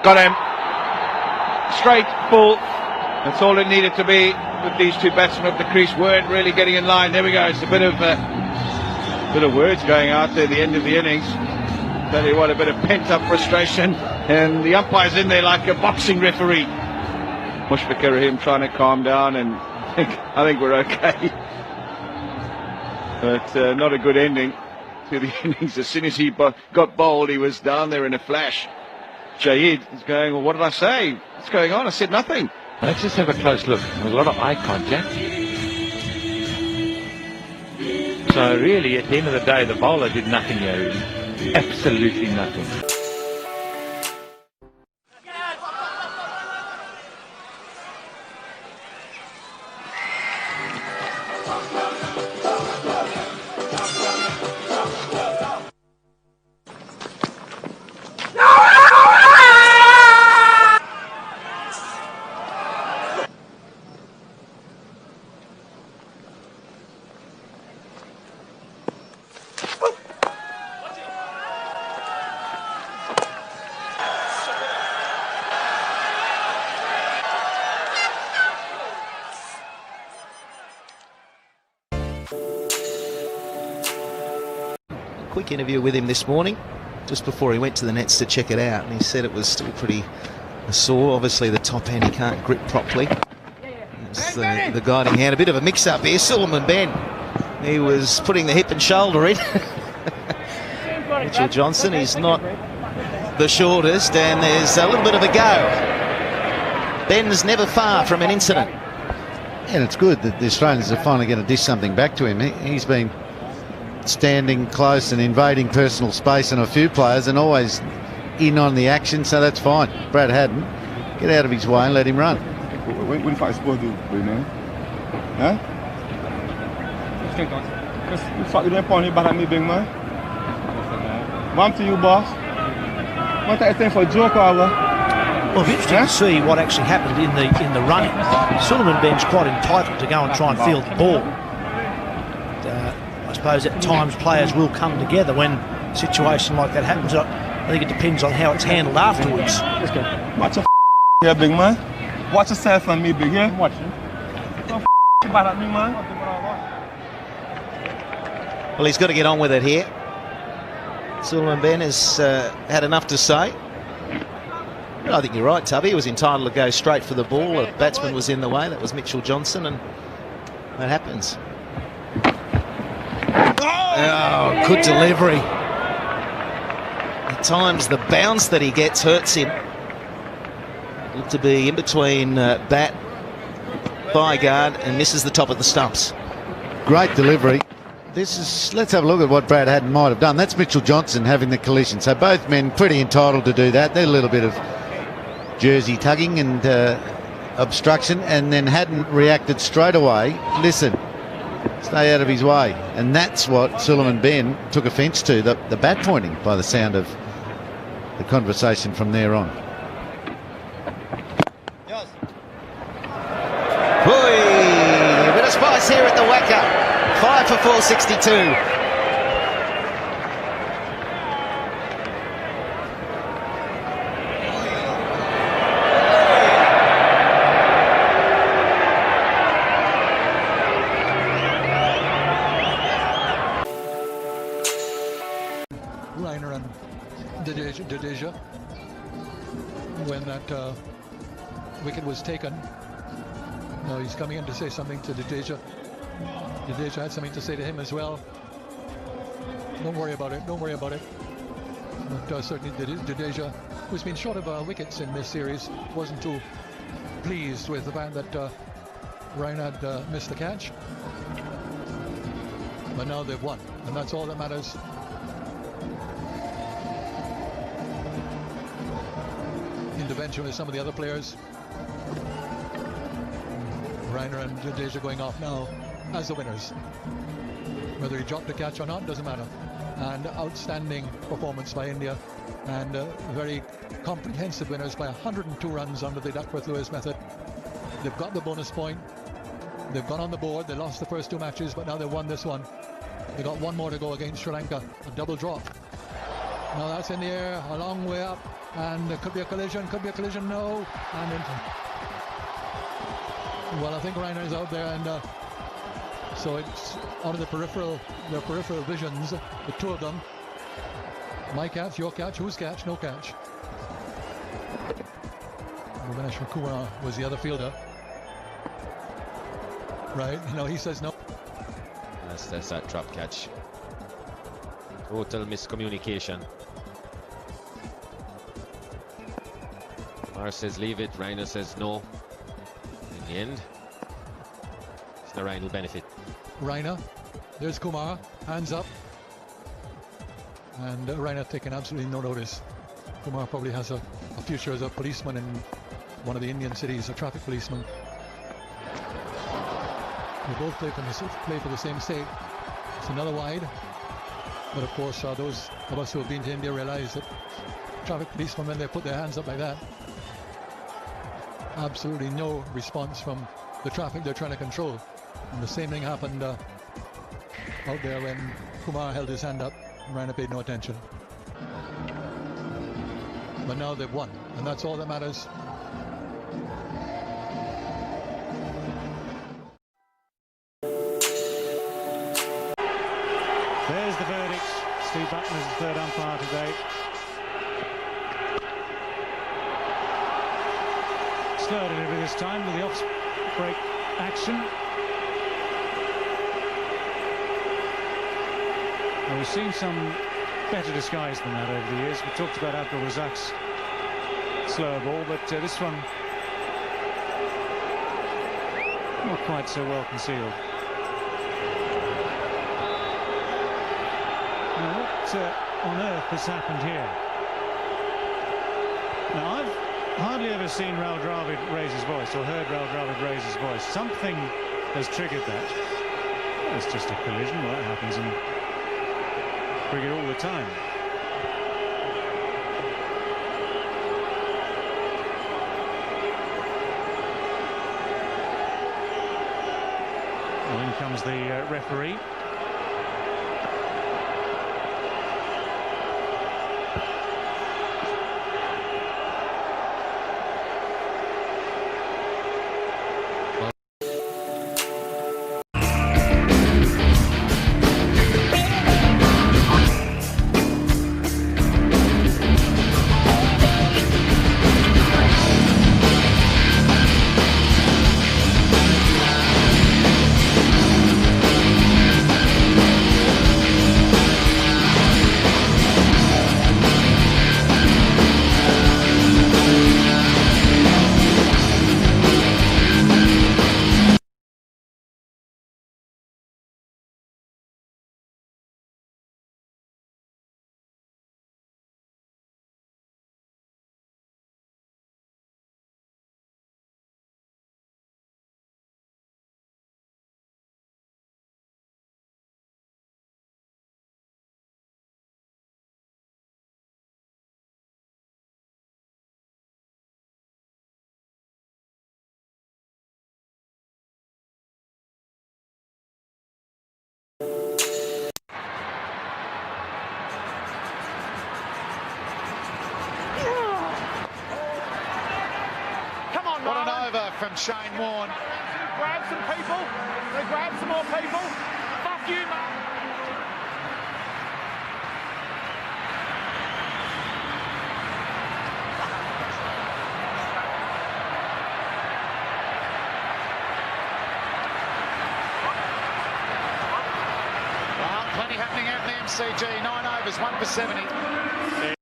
got him. Straight, full. That's all it needed to be. But these two batsmen up the crease weren't really getting in line. There we go. It's a bit of words going out there at the end of the innings. Tell you what, a bit of pent-up frustration, and the umpire's in there like a boxing referee. Mushfiqur Rahim trying to calm down, and I think we're okay. But not a good ending to the innings. As soon as he got bowled, he was down there in a flash. Jayed is going, well, what did I say? What's going on? I said nothing. Let's just have a close look. There's a lot of eye contact. So really, at the end of the day, the bowler did nothing here. Absolutely nothing. Quick interview with him this morning, just before he went to the nets to check it out, and he said it was still pretty sore. Obviously the top hand he can't grip properly. It's the guiding hand. A bit of a mix-up here. Suleiman Ben, he was putting the hip and shoulder in. Mitchell Johnson, he's not the shortest, and there's a little bit of a go. Ben's never far from an incident. And it's good that the Australians are finally going to dish something back to him. He's been standing close and invading personal space on a few players and always in on the action, so that's fine. Brad Haddin, get out of his way and let him run. When fight supposed to do, man? Huh? What the fuck you doing pounding back at me, big man? Mom to you, boss. What that thing for a joke or what? Well, it's interesting to see what actually happened in the running. Suleiman Ben's quite entitled to go and try and field the ball. I suppose at times players will come together when a situation like that happens. I think it depends on how it's handled afterwards. Watch your here, big man. Watch yourself and me, big, yeah? Watch him. Don't bad at me, man. Well, he's got to get on with it here. Suleiman Ben has had enough to say. But I think you're right, Tubby. He was entitled to go straight for the ball. A batsman was in the way. That was Mitchell Johnson, and that happens. Oh, good delivery. At times the bounce that he gets hurts him. Looked to be in between bat, thigh guard, and misses the top of the stumps. Great delivery. Let's have a look at what Brad Haddin might have done. That's Mitchell Johnson having the collision. So both men pretty entitled to do that. There's a little bit of jersey tugging and obstruction, and then Haddin reacted straight away. Listen. Stay out of his way, and that's what Suleiman Ben took offence to, the bat pointing, by the sound of the conversation from there on. A bit of spice here at the whacker. 5 for 462. Reiner and Jadeja, when that wicket was taken. No, he's coming in to say something to Jadeja. Jadeja had something to say to him as well. Don't worry about it, don't worry about it. But certainly Jadeja, who's been short of wickets in this series, wasn't too pleased with the fact that Reiner had missed the catch. But now they've won, and that's all that matters. Intervention with some of the other players. Reiner and Jadeja going off now as the winners. Whether he dropped the catch or not doesn't matter. And outstanding performance by India, and very comprehensive winners by 102 runs under the Duckworth-Lewis method. They've got the bonus point. They've gone on the board. They lost the first two matches, but now they've won this one. They got one more to go against Sri Lanka, a double draw. No, that's in the air, a long way up, and there could be a collision, no, and into. Well, I think Reiner is out there, and so it's out of their peripheral visions, the two of them. My catch, your catch, whose catch, no catch. Bhuvanesh Kumar was the other fielder. Right, he says no. That's that drop catch. Total miscommunication. Mar says leave it, Reiner says no. In the end, it's the Reiner will benefit. Reiner, there's Kumar, hands up. And Reiner taking absolutely no notice. Kumar probably has a future as a policeman in one of the Indian cities, a traffic policeman. They both play for the same state. It's another wide. But of course, those of us who have been to India realize that traffic policemen, when they put their hands up like that, absolutely no response from the traffic they're trying to control. And the same thing happened out there when Kumar held his hand up and Reiner paid no attention. But now they've won, and that's all that matters. There's the verdict. Steve Button is the third umpire today. Slurred a little bit this time with the off-break action. Well, we've seen some better disguise than that over the years. We talked about Abdul Razak's slower ball, but this one not quite so well concealed. Now, what on earth has happened here? Now, I've hardly ever seen Rahul Dravid raise his voice or heard Rahul Dravid raise his voice. Something has triggered that. Well, it's just a collision. Well, that happens in cricket all the time. Well, in comes the referee. What an over from Shane Warne. Grab some people. They grab some more people. Fuck you, man. Well, plenty happening out in the MCG. 9 overs, 1 for 70.